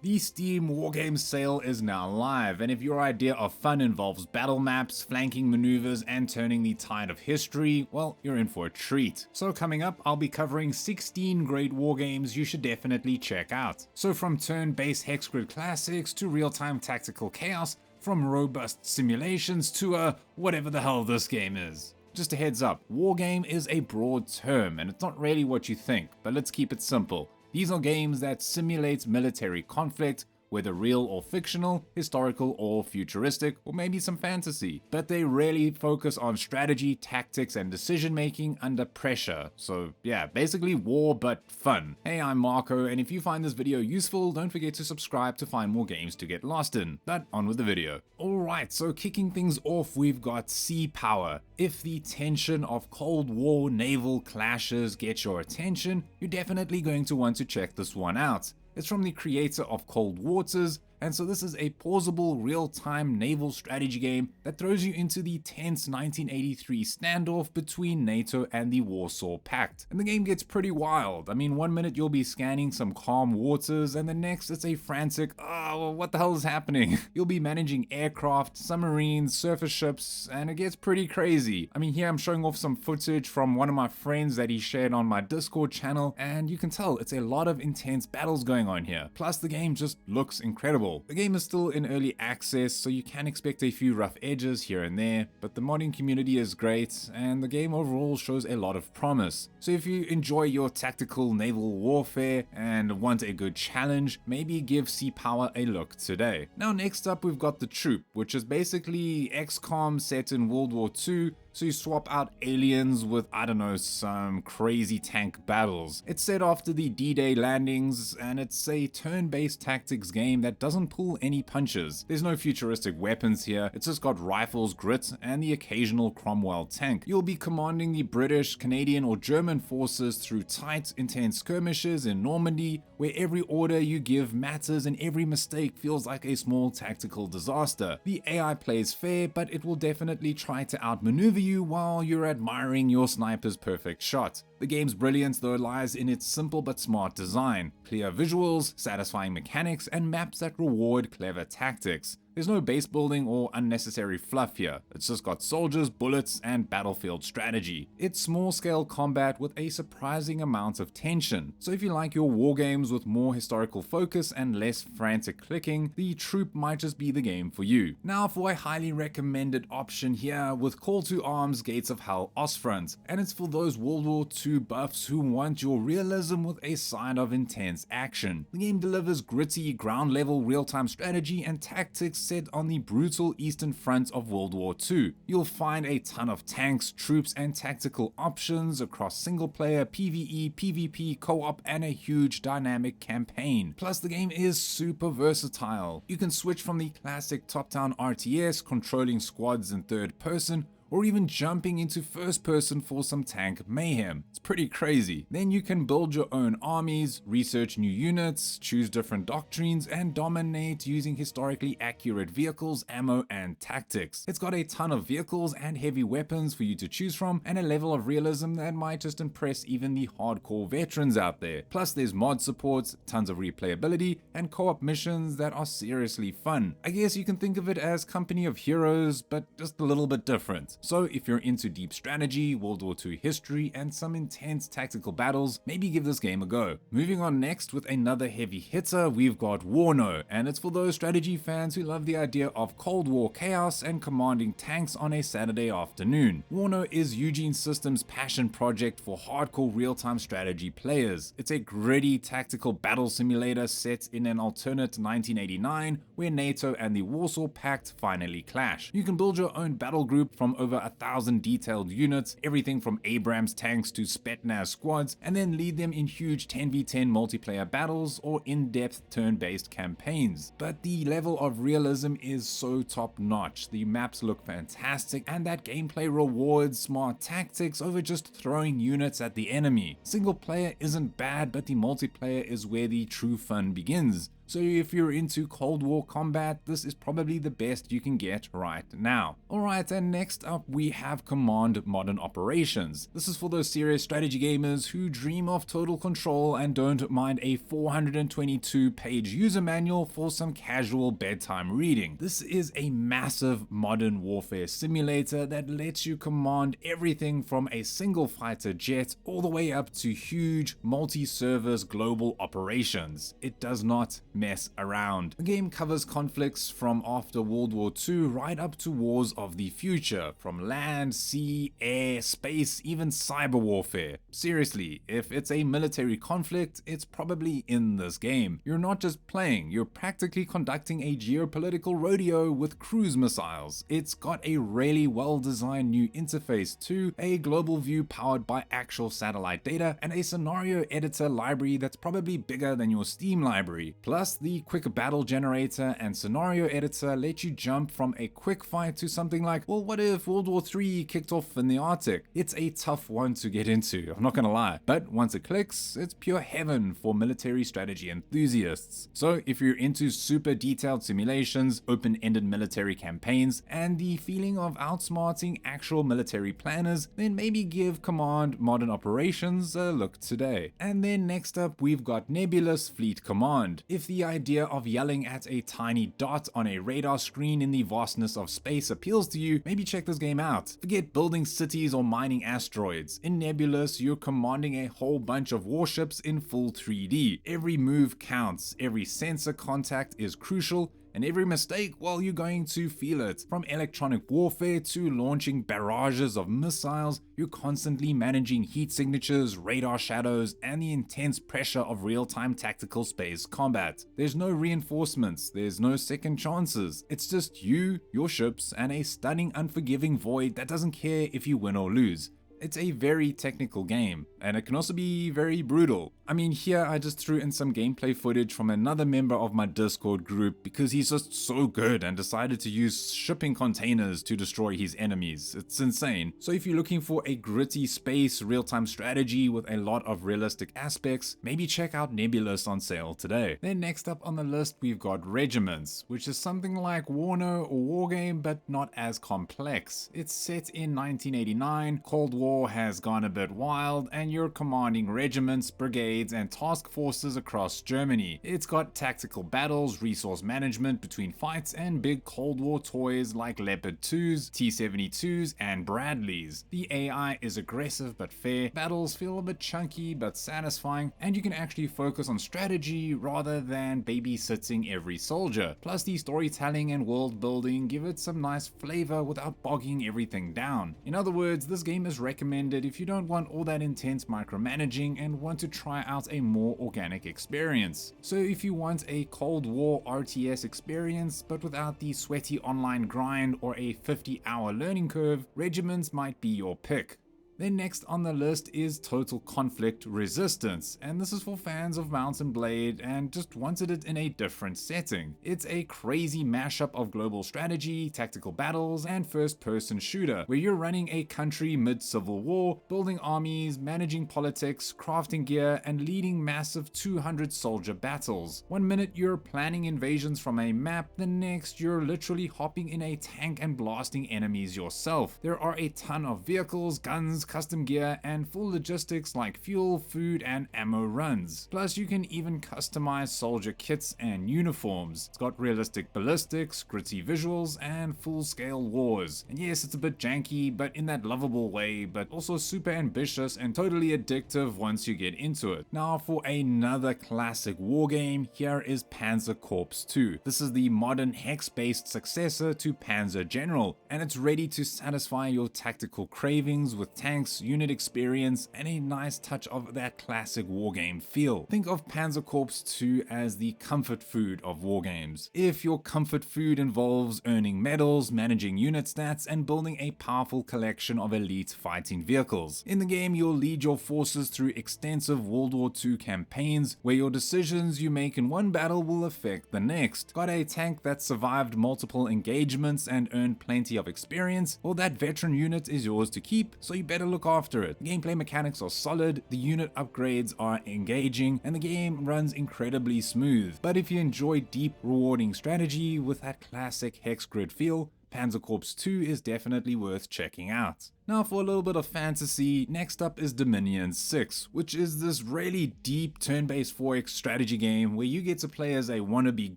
The Steam Wargame sale is now live, and if your idea of fun involves battle maps, flanking maneuvers, and turning the tide of history, well, you're in for a treat. So coming up, I'll be covering 16 great wargames you should definitely check out. So from turn-based hex grid classics to real-time tactical chaos, from robust simulations to whatever the hell this game is. Just a heads up, wargame is a broad term, and it's not really what you think, but let's keep it simple. These are games that simulate military conflict, whether real or fictional, historical or futuristic, or maybe some fantasy. But they really focus on strategy, tactics, and decision making under pressure. So yeah, basically war but fun. Hey, I'm Marco, and if you find this video useful, don't forget to subscribe to find more games to get lost in. But on with the video. Alright, so kicking things off, we've got sea power. If the tension of Cold War naval clashes gets your attention, you're definitely going to want to check this one out. It's from the creator of Cold Waters, and so this is a pausable real-time naval strategy game that throws you into the tense 1983 standoff between NATO and the Warsaw Pact. And the game gets pretty wild. I mean, one minute you'll be scanning some calm waters, and the next it's a frantic, oh, what the hell is happening? You'll be managing aircraft, submarines, surface ships, and it gets pretty crazy. I mean, here I'm showing off some footage from one of my friends that he shared on my Discord channel, and you can tell it's a lot of intense battles going on here. Plus the game just looks incredible. The game is still in early access, so you can expect a few rough edges here and there, but the modding community is great, and the game overall shows a lot of promise. So if you enjoy your tactical naval warfare and want a good challenge, maybe give Sea Power a look today. Now next up we've got The Troop, which is basically XCOM set in World War II, so you swap out aliens with, I don't know, some crazy tank battles. It's set after the D-Day landings, and it's a turn-based tactics game that doesn't pull any punches. There's no futuristic weapons here, it's just got rifles, grit, and the occasional Cromwell tank. You'll be commanding the British, Canadian, or German forces through tight, intense skirmishes in Normandy, where every order you give matters and every mistake feels like a small tactical disaster. The AI plays fair, but it will definitely try to outmaneuver you while you're admiring your sniper's perfect shot. The game's brilliance though lies in its simple but smart design, clear visuals, satisfying mechanics, and maps that reward clever tactics. There's no base building or unnecessary fluff here, it's just got soldiers, bullets, and battlefield strategy. It's small scale combat with a surprising amount of tension, so if you like your wargames with more historical focus and less frantic clicking, The Troop might just be the game for you. Now for a highly recommended option here with Call to Arms Gates of Hell Ostfront, and it's for those World War II buffs who want your realism with a side of intense action. The game delivers gritty, ground level real-time strategy and tactics set on the brutal eastern front of World War II. You'll find a ton of tanks, troops, and tactical options across single player, PvE, PvP, co-op, and a huge dynamic campaign. Plus the game is super versatile. You can switch from the classic top-down RTS, controlling squads in third person, or even jumping into first person for some tank mayhem. It's pretty crazy. Then you can build your own armies, research new units, choose different doctrines, and dominate using historically accurate vehicles, ammo, and tactics. It's got a ton of vehicles and heavy weapons for you to choose from, and a level of realism that might just impress even the hardcore veterans out there. Plus there's mod supports, tons of replayability, and co-op missions that are seriously fun. I guess you can think of it as Company of Heroes, but just a little bit different. So if you're into deep strategy, World War II history, and some intense tactical battles, maybe give this game a go. Moving on next with another heavy hitter, we've got WARNO, and it's for those strategy fans who love the idea of Cold War chaos and commanding tanks on a Saturday afternoon. WARNO is Eugene Systems' passion project for hardcore real-time strategy players. It's a gritty tactical battle simulator set in an alternate 1989 where NATO and the Warsaw Pact finally clash. You can build your own battle group from over 1,000 detailed units, everything from Abrams tanks to Spetsnaz squads, and then lead them in huge 10v10 multiplayer battles or in-depth turn-based campaigns. But the level of realism is so top-notch, the maps look fantastic, and that gameplay rewards smart tactics over just throwing units at the enemy. Single player isn't bad, but the multiplayer is where the true fun begins. So if you're into Cold War combat, this is probably the best you can get right now. Alright, and next up we have Command Modern Operations. This is for those serious strategy gamers who dream of total control and don't mind a 422-page user manual for some casual bedtime reading. This is a massive modern warfare simulator that lets you command everything from a single fighter jet all the way up to huge multi-service global operations. It does not mess around. The game covers conflicts from after World War II right up to wars of the future, from land, sea, air, space, even cyber warfare. Seriously, if it's a military conflict, it's probably in this game. You're not just playing, you're practically conducting a geopolitical rodeo with cruise missiles. It's got a really well-designed new interface too, a global view powered by actual satellite data, and a scenario editor library that's probably bigger than your Steam library. Plus, the quick battle generator and scenario editor let you jump from a quick fight to something like, well, what if World War III kicked off in the Arctic? It's a tough one to get into, I'm not gonna lie, but once it clicks, it's pure heaven for military strategy enthusiasts. So if you're into super detailed simulations, open-ended military campaigns, and the feeling of outsmarting actual military planners, then maybe give Command Modern Operations a look today. And then next up, we've got Nebulous Fleet Command. If the idea of yelling at a tiny dot on a radar screen in the vastness of space appeals to you, maybe check this game out. Forget building cities or mining asteroids. In Nebulous, you're commanding a whole bunch of warships in full 3D. Every move counts, every sensor contact is crucial, and every mistake, well, you're going to feel it. From electronic warfare to launching barrages of missiles, you're constantly managing heat signatures, radar shadows, and the intense pressure of real-time tactical space combat. There's no reinforcements, there's no second chances. It's just you, your ships, and a stunning, unforgiving void that doesn't care if you win or lose. It's a very technical game, and it can also be very brutal. I mean, here I just threw in some gameplay footage from another member of my Discord group because he's just so good and decided to use shipping containers to destroy his enemies. It's insane. So if you're looking for a gritty space real-time strategy with a lot of realistic aspects, maybe check out Nebulous on sale today. Then next up on the list, we've got Regiments, which is something like WARNO or Wargame, but not as complex. It's set in 1989, Cold War has gone a bit wild, and you're commanding regiments, brigades, and task forces across Germany. It's got tactical battles, resource management between fights, and big Cold War toys like Leopard 2s, T-72s, and Bradleys. The AI is aggressive but fair, battles feel a bit chunky but satisfying, and you can actually focus on strategy rather than babysitting every soldier. Plus, the storytelling and world building give it some nice flavor without bogging everything down. In other words, this game is recommended if you don't want all that intense micromanaging and want to try out a more organic experience. So if you want a Cold War RTS experience but without the sweaty online grind or a 50-hour learning curve, Regiments might be your pick. Then next on the list is Total Conflict Resistance, and this is for fans of Mount and Blade and just wanted it in a different setting. It's a crazy mashup of global strategy, tactical battles, and first-person shooter, where you're running a country mid-civil war, building armies, managing politics, crafting gear, and leading massive 200-soldier battles. One minute you're planning invasions from a map, the next you're literally hopping in a tank and blasting enemies yourself. There are a ton of vehicles, guns, custom gear, and full logistics like fuel, food, and ammo runs. Plus, you can even customize soldier kits and uniforms. It's got realistic ballistics, gritty visuals, and full-scale wars. And yes, it's a bit janky, but in that lovable way, but also super ambitious and totally addictive once you get into it. Now, for another classic wargame, here is Panzer Corps 2. This is the modern hex-based successor to Panzer General, and it's ready to satisfy your tactical cravings with tanks, unit experience, and a nice touch of that classic wargame feel. Think of Panzer Corps 2 as the comfort food of wargames. If your comfort food involves earning medals, managing unit stats, and building a powerful collection of elite fighting vehicles. In the game, you'll lead your forces through extensive World War II campaigns, where your decisions you make in one battle will affect the next. Got a tank that survived multiple engagements and earned plenty of experience? Well, that veteran unit is yours to keep, so you better better look after it. The gameplay mechanics are solid, the unit upgrades are engaging, and the game runs incredibly smooth. But if you enjoy deep, rewarding strategy with that classic hex grid feel, Panzer Corps 2 is definitely worth checking out. Now for a little bit of fantasy, next up is Dominion 6, which is this really deep turn-based 4X strategy game where you get to play as a wannabe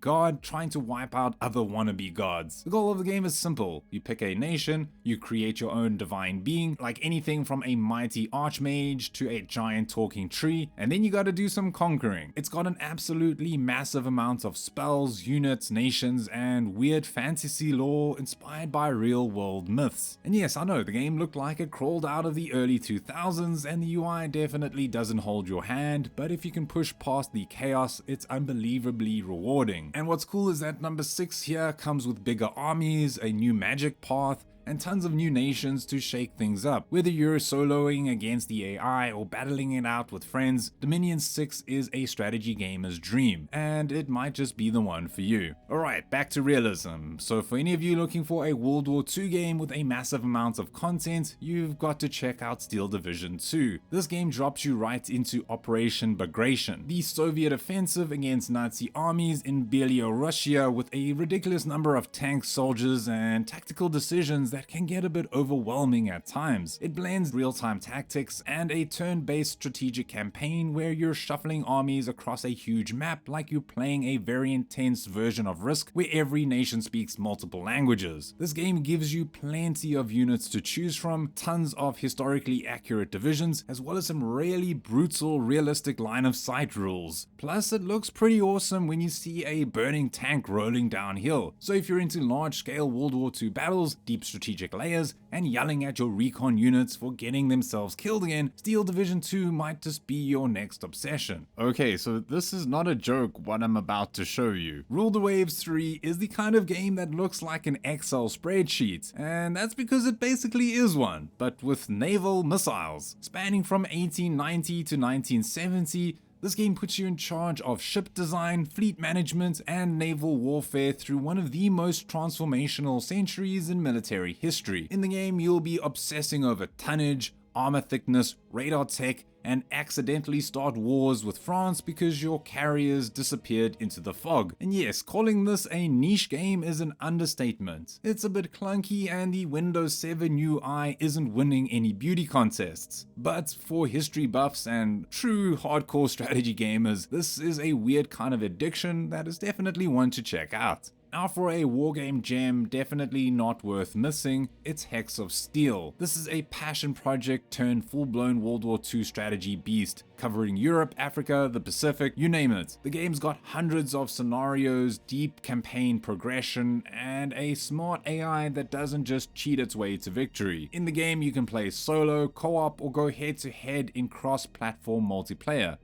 god trying to wipe out other wannabe gods. The goal of the game is simple. You pick a nation, you create your own divine being, like anything from a mighty archmage to a giant talking tree, and then you gotta do some conquering. It's got an absolutely massive amount of spells, units, nations, and weird fantasy lore inspired by real-world myths. And yes, I know, the game looked like it crawled out of the early 2000s and the UI definitely doesn't hold your hand, but if you can push past the chaos, it's unbelievably rewarding. And what's cool is that number 6 here comes with bigger armies, a new magic path, and tons of new nations to shake things up. Whether you're soloing against the AI or battling it out with friends, Dominion 6 is a strategy gamer's dream, and it might just be the one for you. Alright, back to realism. So for any of you looking for a World War II game with a massive amount of content, you've got to check out Steel Division 2. This game drops you right into Operation Bagration, the Soviet offensive against Nazi armies in Belarus with a ridiculous number of tanks, soldiers, and tactical decisions that can get a bit overwhelming at times. It blends real-time tactics and a turn-based strategic campaign where you're shuffling armies across a huge map like you're playing a very intense version of Risk where every nation speaks multiple languages. This game gives you plenty of units to choose from, tons of historically accurate divisions, as well as some really brutal, realistic line of sight rules. Plus, it looks pretty awesome when you see a burning tank rolling downhill. So if you're into large-scale World War II battles, deep strategic layers, and yelling at your recon units for getting themselves killed again, Steel Division 2 might just be your next obsession. Okay, so this is not a joke what I'm about to show you. Rule the Waves 3 is the kind of game that looks like an Excel spreadsheet, and that's because it basically is one, but with naval missiles. Spanning from 1890 to 1970, this game puts you in charge of ship design, fleet management, and naval warfare through one of the most transformational centuries in military history. In the game, you'll be obsessing over tonnage, armor thickness, radar tech, and accidentally start wars with France because your carriers disappeared into the fog. And yes, calling this a niche game is an understatement. It's a bit clunky and the Windows 7 UI isn't winning any beauty contests. But for history buffs and true hardcore strategy gamers, this is a weird kind of addiction that is definitely one to check out. Now for a wargame gem definitely not worth missing, it's Hex of Steel. This is a passion project turned full-blown World War II strategy beast, covering Europe, Africa, the Pacific, you name it. The game's got hundreds of scenarios, deep campaign progression, and a smart AI that doesn't just cheat its way to victory. In the game you can play solo, co-op, or go head-to-head in cross-platform multiplayer.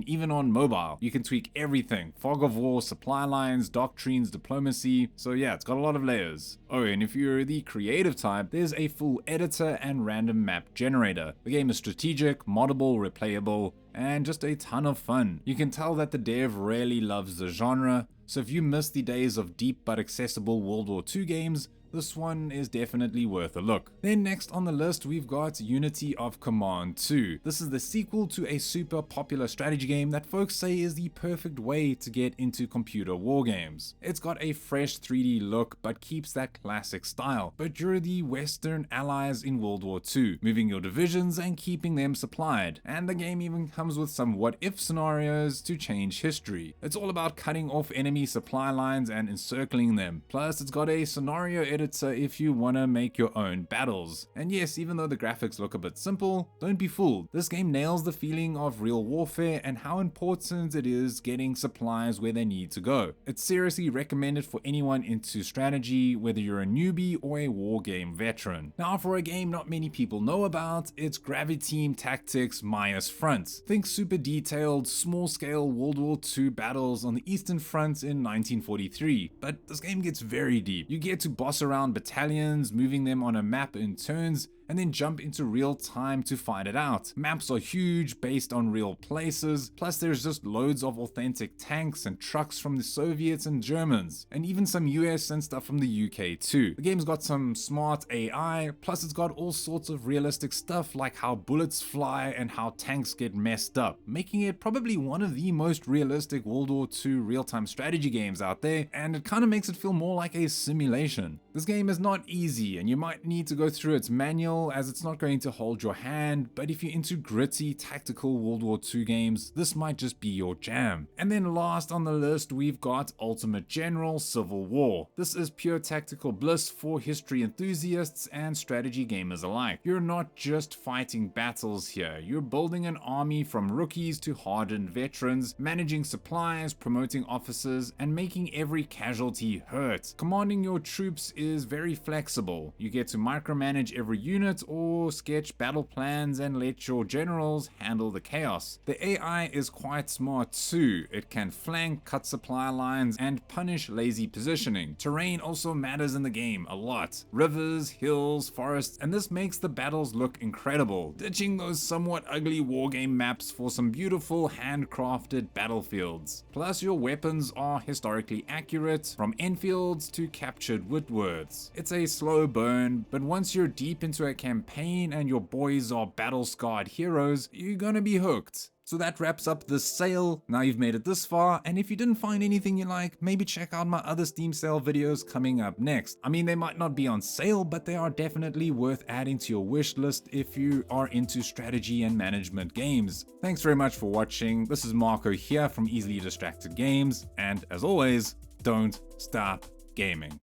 Even on mobile, you can tweak everything. Fog of war, supply lines, doctrines, diplomacy. So yeah, it's got a lot of layers. Oh, and if you're the creative type, there's a full editor and random map generator. The game is strategic, moddable, replayable, and just a ton of fun. You can tell that the dev really loves the genre, so if you miss the days of deep but accessible World War II games, this one is definitely worth a look. Then next on the list we've got Unity of Command 2. This is the sequel to a super popular strategy game that folks say is the perfect way to get into computer war games. It's got a fresh 3D look but keeps that classic style, but you're the Western allies in World War II, moving your divisions and keeping them supplied, and the game even comes with some what-if scenarios to change history. It's all about cutting off enemy supply lines and encircling them, plus it's got a scenario editor if you wanna make your own battles. And yes, even though the graphics look a bit simple, don't be fooled. This game nails the feeling of real warfare and how important it is getting supplies where they need to go. It's seriously recommended for anyone into strategy, whether you're a newbie or a war game veteran. Now for a game not many people know about, it's Graviteam Tactics Mius Front. Think super detailed, small scale World War II battles on the Eastern Front in 1943. But this game gets very deep. You get to boss around battalions, moving them on a map in turns, and then jump into real time to fight it out. Maps are huge, based on real places, plus there's just loads of authentic tanks and trucks from the Soviets and Germans, and even some US and stuff from the UK too. The game's got some smart AI, plus it's got all sorts of realistic stuff like how bullets fly and how tanks get messed up, making it probably one of the most realistic World War II real-time strategy games out there, and it kind of makes it feel more like a simulation. This game is not easy, and you might need to go through its manual as it's not going to hold your hand, but if you're into gritty, tactical World War II games, this might just be your jam. And then last on the list, we've got Ultimate General Civil War. This is pure tactical bliss for history enthusiasts and strategy gamers alike. You're not just fighting battles here, you're building an army from rookies to hardened veterans, managing supplies, promoting officers, and making every casualty hurt. Commanding your troops is very flexible. You get to micromanage every unit or sketch battle plans and let your generals handle the chaos. The AI is quite smart too. It can flank, cut supply lines, and punish lazy positioning. Terrain also matters in the game a lot. Rivers, hills, forests, and this makes the battles look incredible, ditching those somewhat ugly wargame maps for some beautiful handcrafted battlefields. Plus your weapons are historically accurate, from Enfields to captured Whitworths. It's a slow burn, but once you're deep into a campaign and your boys are battle-scarred heroes, you're gonna be hooked. So that wraps up this sale. Now you've made it this far, and if you didn't find anything you like, maybe check out my other Steam sale videos coming up next. I mean, they might not be on sale, but they are definitely worth adding to your wish list if you are into strategy and management games. Thanks very much for watching. This is Marco here from Easily Distracted Games, and as always, don't stop gaming.